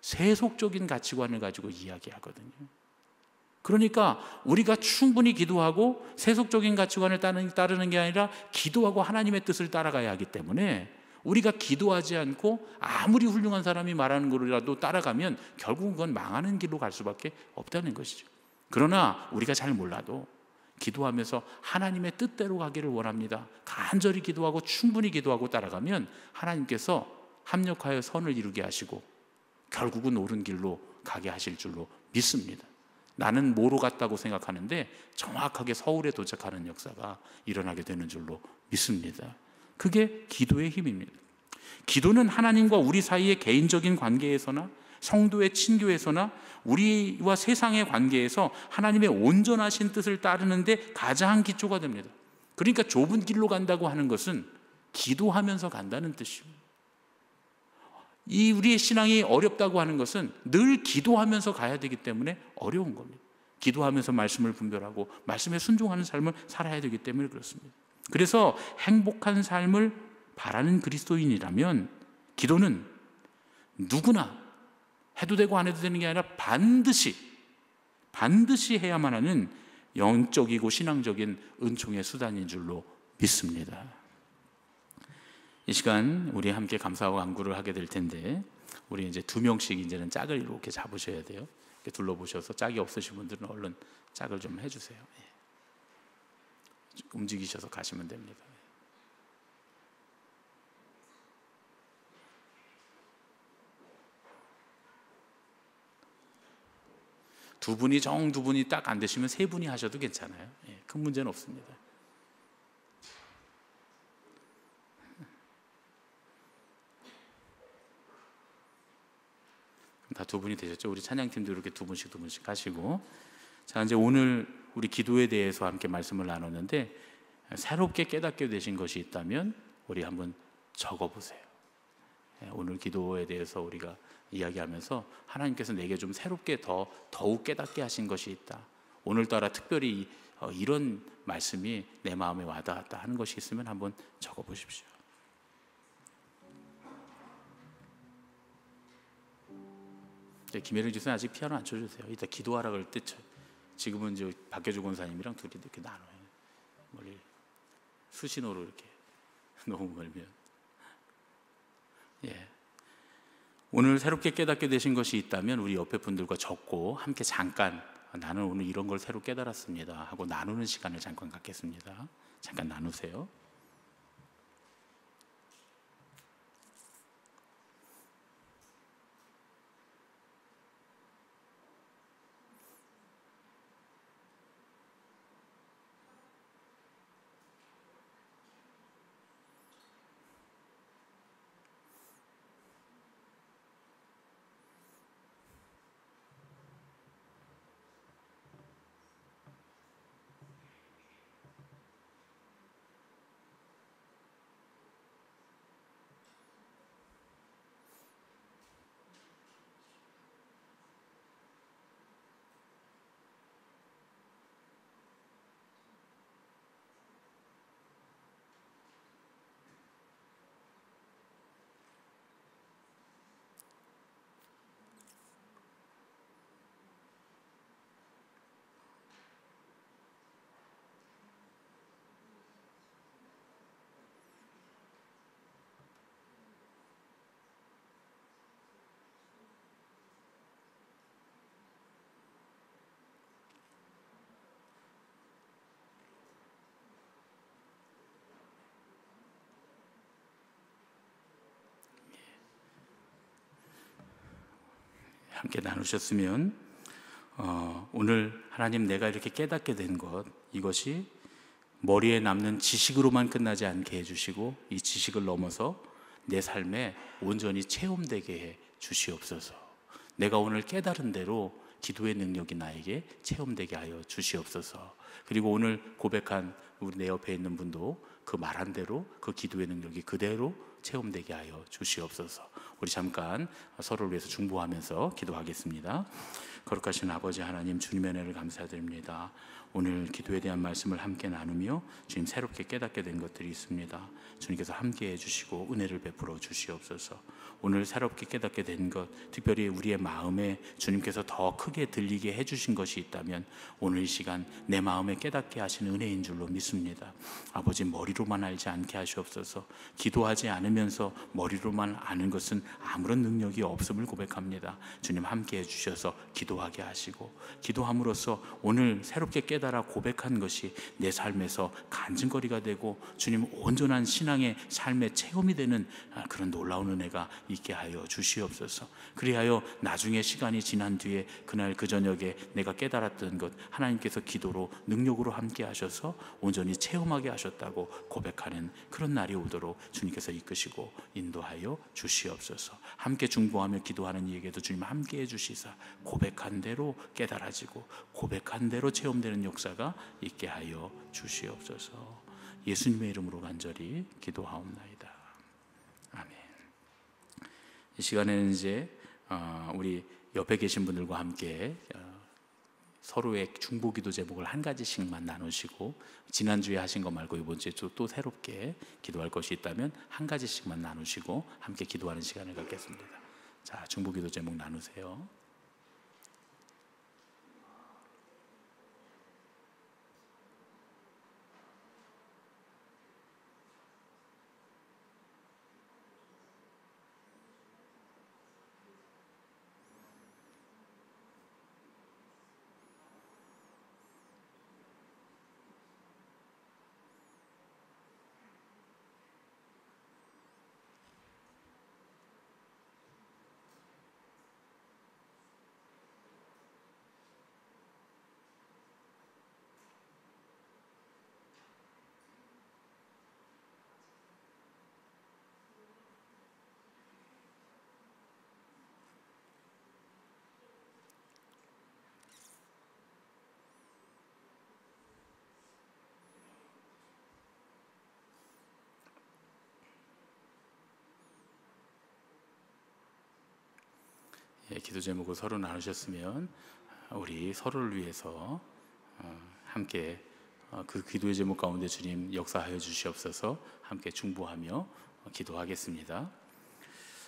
세속적인 가치관을 가지고 이야기하거든요. 그러니까 우리가 충분히 기도하고 세속적인 가치관을 따르는 게 아니라 기도하고 하나님의 뜻을 따라가야 하기 때문에, 우리가 기도하지 않고 아무리 훌륭한 사람이 말하는 거라도 따라가면 결국은 그건 망하는 길로 갈 수밖에 없다는 것이죠. 그러나 우리가 잘 몰라도 기도하면서 하나님의 뜻대로 가기를 원합니다. 간절히 기도하고 충분히 기도하고 따라가면 하나님께서 합력하여 선을 이루게 하시고 결국은 옳은 길로 가게 하실 줄로 믿습니다. 나는 뭐로 갔다고 생각하는데 정확하게 서울에 도착하는 역사가 일어나게 되는 줄로 믿습니다. 그게 기도의 힘입니다. 기도는 하나님과 우리 사이의 개인적인 관계에서나 성도의 친교에서나 우리와 세상의 관계에서 하나님의 온전하신 뜻을 따르는데 가장 기초가 됩니다. 그러니까 좁은 길로 간다고 하는 것은 기도하면서 간다는 뜻입니다. 이 우리의 신앙이 어렵다고 하는 것은 늘 기도하면서 가야 되기 때문에 어려운 겁니다. 기도하면서 말씀을 분별하고 말씀에 순종하는 삶을 살아야 되기 때문에 그렇습니다. 그래서 행복한 삶을 바라는 그리스도인이라면 기도는 누구나 해도 되고 안 해도 되는 게 아니라 반드시 해야만 하는 영적이고 신앙적인 은총의 수단인 줄로 믿습니다. 이 시간 우리 함께 감사하고 간구를 하게 될 텐데, 우리 이제 2명씩 이제는 짝을 이렇게 잡으셔야 돼요. 이렇게 둘러보셔서 짝이 없으신 분들은 얼른 짝을 좀 해주세요. 움직이셔서 가시면 됩니다. 두 분이 딱 안 되시면 세 분이 하셔도 괜찮아요. 예, 큰 문제는 없습니다. 다 두 분이 되셨죠? 우리 찬양팀도 이렇게 두 분씩 하시고, 자, 이제 오늘 우리 기도에 대해서 함께 말씀을 나눴는데, 새롭게 깨닫게 되신 것이 있다면 우리 한번 적어보세요. 오늘 기도에 대해서 우리가 이야기하면서 하나님께서 내게 좀 새롭게 더욱 깨닫게 하신 것이 있다, 오늘따라 특별히 이런 말씀이 내 마음에 와닿았다 하는 것이 있으면 한번 적어보십시오. 김혜령 집사님 아직 피아노 안 쳐주세요. 이따 기도하라 그럴 때 지금은 저 박계주 권사님이랑 둘이 이렇게 나눠요. 머리 수신호로 이렇게 너무 멀면. 예. 오늘 새롭게 깨닫게 되신 것이 있다면 우리 옆에 분들과 적고 함께 잠깐, 나는 오늘 이런 걸 새로 깨달았습니다 하고 나누는 시간을 잠깐 갖겠습니다. 잠깐 나누세요. 함께 나누셨으면 오늘 하나님 내가 이렇게 깨닫게 된 것, 이것이 머리에 남는 지식으로만 끝나지 않게 해주시고 이 지식을 넘어서 내 삶에 온전히 체험되게 해 주시옵소서. 내가 오늘 깨달은 대로 기도의 능력이 나에게 체험되게 하여 주시옵소서. 그리고 오늘 고백한 우리 내 옆에 있는 분도 그 말한 대로 그 기도의 능력이 그대로 체험되게 하여 주시옵소서. 우리 잠깐 서로를 위해서 중보하면서 기도하겠습니다. 거룩하신 아버지 하나님, 주님의 은혜를 감사드립니다. 오늘 기도에 대한 말씀을 함께 나누며 주님 새롭게 깨닫게 된 것들이 있습니다. 주님께서 함께 해주시고 은혜를 베풀어 주시옵소서. 오늘 새롭게 깨닫게 된 것, 특별히 우리의 마음에 주님께서 더 크게 들리게 해주신 것이 있다면 오늘 이 시간 내 마음에 깨닫게 하신 은혜인 줄로 믿습니다. 아버지, 머리로만 알지 않게 하시옵소서. 기도하지 않으면서 머리로만 아는 것은 아무런 능력이 없음을 고백합니다. 주님 함께 해주셔서 기도하게 하시고, 기도함으로써 오늘 새롭게 깨달아 고백한 것이 내 삶에서 간증거리가 되고 주님 온전한 신앙의 삶의 체험이 되는 그런 놀라운 은혜가 있게 하여 주시옵소서. 그리하여 나중에 시간이 지난 뒤에 그날 그 저녁에 내가 깨달았던 것 하나님께서 기도로 능력으로 함께 하셔서 온전히 체험하게 하셨다고 고백하는 그런 날이 오도록 주님께서 이끄시고 인도하여 주시옵소서. 함께 중보하며 기도하는 이에게도 주님 함께 해주시사 고백한 대로 깨달아지고 고백한 대로 체험되는 역사가 있게 하여 주시옵소서. 예수님의 이름으로 간절히 기도하옵나이다. 아멘. 이 시간에는 이제 우리 옆에 계신 분들과 함께 서로의 중보기도 제목을 한 가지씩만 나누시고, 지난주에 하신 거 말고 이번 주에 또 새롭게 기도할 것이 있다면 한 가지씩만 나누시고 함께 기도하는 시간을 갖겠습니다. 자, 중보기도 제목 나누세요. 기도 제목을 서로 나누셨으면 우리 서로를 위해서 함께 그 기도의 제목 가운데 주님 역사하여 주시옵소서 함께 중보하며 기도하겠습니다.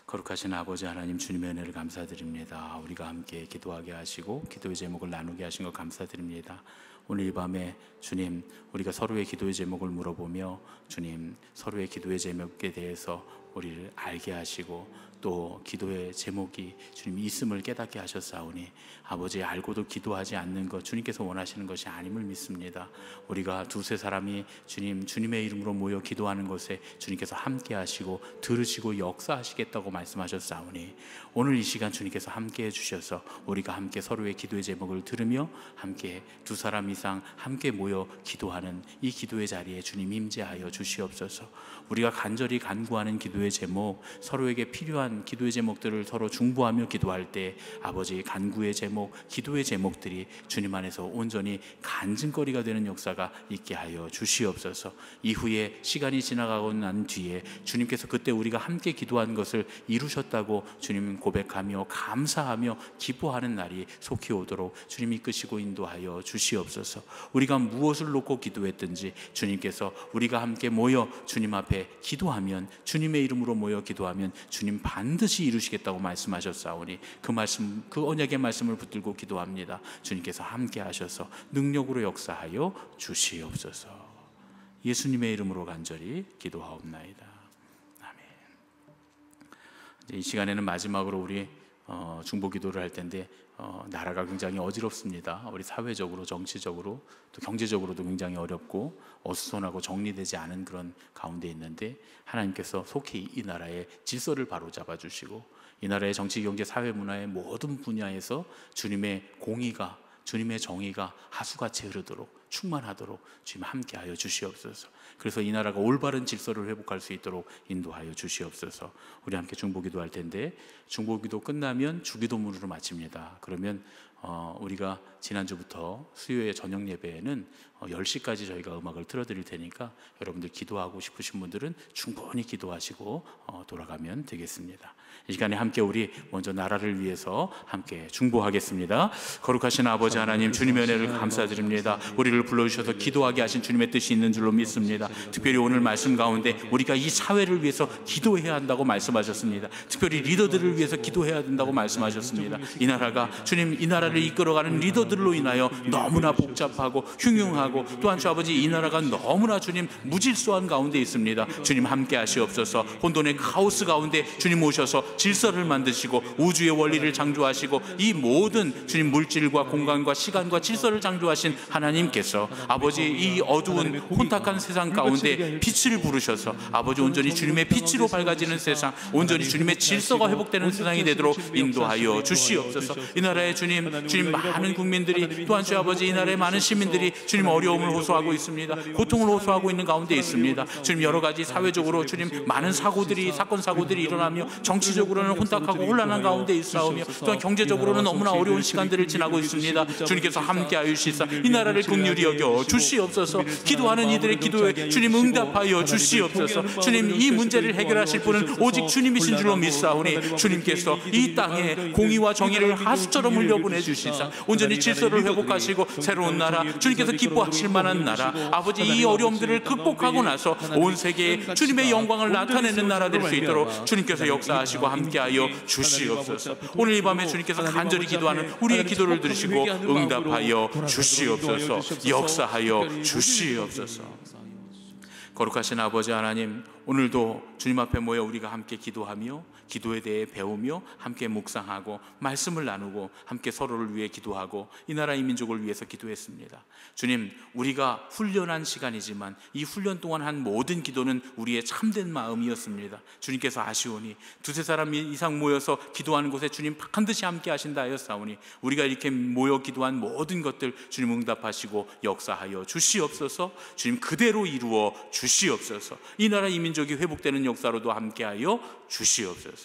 거룩하신 아버지 하나님, 주님의 은혜를 감사드립니다. 우리가 함께 기도하게 하시고 기도의 제목을 나누게 하신 것 감사드립니다. 오늘 이 밤에 주님, 우리가 서로의 기도의 제목을 물어보며 주님, 서로의 기도의 제목에 대해서 우리를 알게 하시고 또 기도의 제목이 주님 있음을 깨닫게 하셨사오니 아버지, 알고도 기도하지 않는 것 주님께서 원하시는 것이 아님을 믿습니다. 우리가 두세 사람이 주님의 이름으로 모여 기도하는 것에 주님께서 함께 하시고 들으시고 역사하시겠다고 말씀하셨사오니 오늘 이 시간 주님께서 함께 해주셔서 우리가 함께 서로의 기도의 제목을 들으며 함께 두 사람 이상 함께 모여 기도하는 이 기도의 자리에 주님 임재하여 주시옵소서. 우리가 간절히 간구하는 기도의 제목, 서로에게 필요한 기도의 제목들을 서로 중보하며 기도할 때 아버지, 간구의 제목, 기도의 제목들이 주님 안에서 온전히 간증거리가 되는 역사가 있게 하여 주시옵소서. 이후에 시간이 지나가고 난 뒤에 주님께서 그때 우리가 함께 기도한 것을 이루셨다고 주님 고백하며 감사하며 기뻐하는 날이 속히 오도록 주님 이끄시고 인도하여 주시옵소서. 우리가 무엇을 놓고 기도했든지 주님께서 우리가 함께 모여 주님 앞에 기도하면, 주님의 이름으로 모여 기도하면 주님 반드시 이루시겠다고 말씀하셨사오니 그 말씀, 그 언약의 말씀을 붙들고 기도합니다. 주님께서 함께 하셔서 능력으로 역사하여 주시옵소서. 예수님의 이름으로 간절히 기도하옵나이다. 아멘. 이제 이 시간에는 마지막으로 우리 중보 기도를 할 텐데 나라가 굉장히 어지럽습니다. 우리 사회적으로, 정치적으로, 또 경제적으로도 굉장히 어렵고 어수선하고 정리되지 않은 그런 가운데 있는데 하나님께서 속히 이 나라의 질서를 바로잡아 주시고 이 나라의 정치, 경제, 사회, 문화의 모든 분야에서 주님의 공의가, 주님의 정의가 하수같이 흐르도록 충만하도록 주님 함께하여 주시옵소서. 그래서 이 나라가 올바른 질서를 회복할 수 있도록 인도하여 주시옵소서. 우리 함께 중보기도 할 텐데 중보기도 끝나면 주기도문으로 마칩니다. 그러면 우리가 지난주부터 수요일 저녁 예배에는 10시까지 저희가 음악을 틀어드릴 테니까 여러분들 기도하고 싶으신 분들은 충분히 기도하시고 돌아가면 되겠습니다. 이 시간에 함께 우리 먼저 나라를 위해서 함께 중보하겠습니다. 거룩하신 아버지 하나님, 주님의 은혜를 감사드립니다. 우리를 불러주셔서 기도하게 하신 주님의 뜻이 있는 줄로 믿습니다. 특별히 오늘 말씀 가운데 우리가 이 사회를 위해서 기도해야 한다고 말씀하셨습니다. 특별히 리더들을 위해서 기도해야 된다고 말씀하셨습니다. 이 나라가 주님, 이 나라를 이끌어가는 리더들로 인하여 너무나 복잡하고 흉흉하고 또한 주 아버지, 이 나라가 너무나 주님 무질서한 가운데 있습니다. 주님 함께 하시옵소서. 혼돈의 카오스 가운데 주님 오셔서 질서를 만드시고 우주의 원리를 창조하시고 이 모든 주님 물질과 공간과 시간과 질서를 창조하신 하나님께서 아버지, 이 어두운 혼탁한 세상 가운데 빛을 부르셔서 아버지 온전히 주님의 빛으로 밝아지는 세상, 온전히 주님의 질서가 회복되는 세상이 되도록 인도하여 주시옵소서. 이 나라의 주님 많은 국민들이 또한 주 아버지, 이 나라의 많은 시민들이 주님 어려움을 호소하고 있습니다. 고통을 호소하고 있는 가운데 있습니다. 주님 여러 가지 사회적으로 주님 많은 사고들이, 사건 사고들이 일어나며 정치적으로는 혼탁하고 혼란한 가운데 있사오며 또한 경제적으로는 너무나 어려운 시간들을 지나고 있습니다. 주님께서 함께하여 주시사 이 나라를 긍휼히 여겨 주시옵소서. 기도하는 이들의 기도에 주님 응답하여 주시옵소서. 주님, 이 문제를 해결하실 분은 오직 주님이신 줄로 믿사오니 주님께서 이 땅에 공의와 정의를 하수처럼 흘려보내 주시사 온전히 질서를 회복하시고 새로운 나라, 주님께서 기뻐하실 만한 나라, 아버지, 이 어려움들을 극복하고 나서 온 세계에 주님의 영광을 나타내는 나라 될 수 있도록 주님께서 역사하시고 함께하여 주시옵소서. 오늘 이 밤에 주님께서 간절히 기도하는 우리의 기도를 들으시고 응답하여 주시옵소서. 역사하여 주시옵소서. 거룩하신 아버지 하나님, 오늘도 주님 앞에 모여 우리가 함께 기도하며 기도에 대해 배우며 함께 묵상하고 말씀을 나누고 함께 서로를 위해 기도하고 이 나라 이 민족을 위해서 기도했습니다. 주님, 우리가 훈련한 시간이지만 이 훈련 동안 한 모든 기도는 우리의 참된 마음이었습니다. 주님께서 아시오니 두세 사람 이상 모여서 기도하는 곳에 주님 반드시 함께 하신다 하였사오니 우리가 이렇게 모여 기도한 모든 것들 주님 응답하시고 역사하여 주시옵소서. 주님 그대로 이루어 주시옵소서. 이 나라 이 민족이 회복되는 역사로도 함께하여 주시옵소서.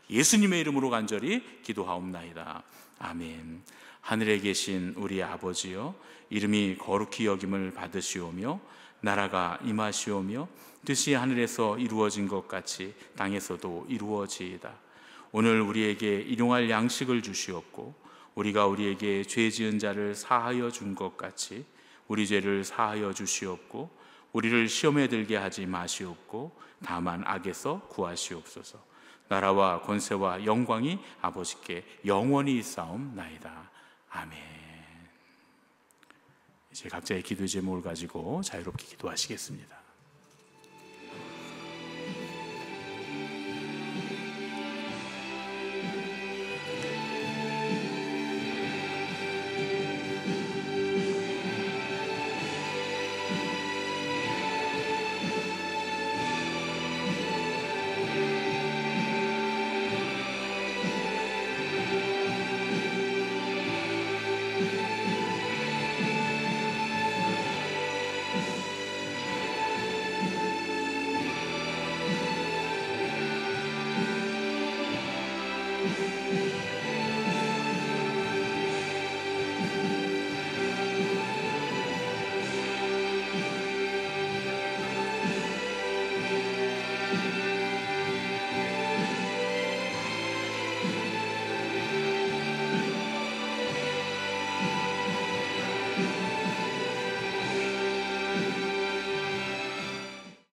예수님의 이름으로 간절히 기도하옵나이다. 아멘. 하늘에 계신 우리 아버지여, 이름이 거룩히 여김을 받으시오며 나라가 임하시오며 뜻이 하늘에서 이루어진 것 같이 땅에서도 이루어지이다. 오늘 우리에게 일용할 양식을 주시옵고 우리가 우리에게 죄 지은 자를 사하여 준 것 같이 우리 죄를 사하여 주시옵고 우리를 시험에 들게 하지 마시옵고 다만 악에서 구하시옵소서. 나라와 권세와 영광이 아버지께 영원히 있사옵나이다. 아멘. 이제 각자의 기도 제목을 가지고 자유롭게 기도하시겠습니다.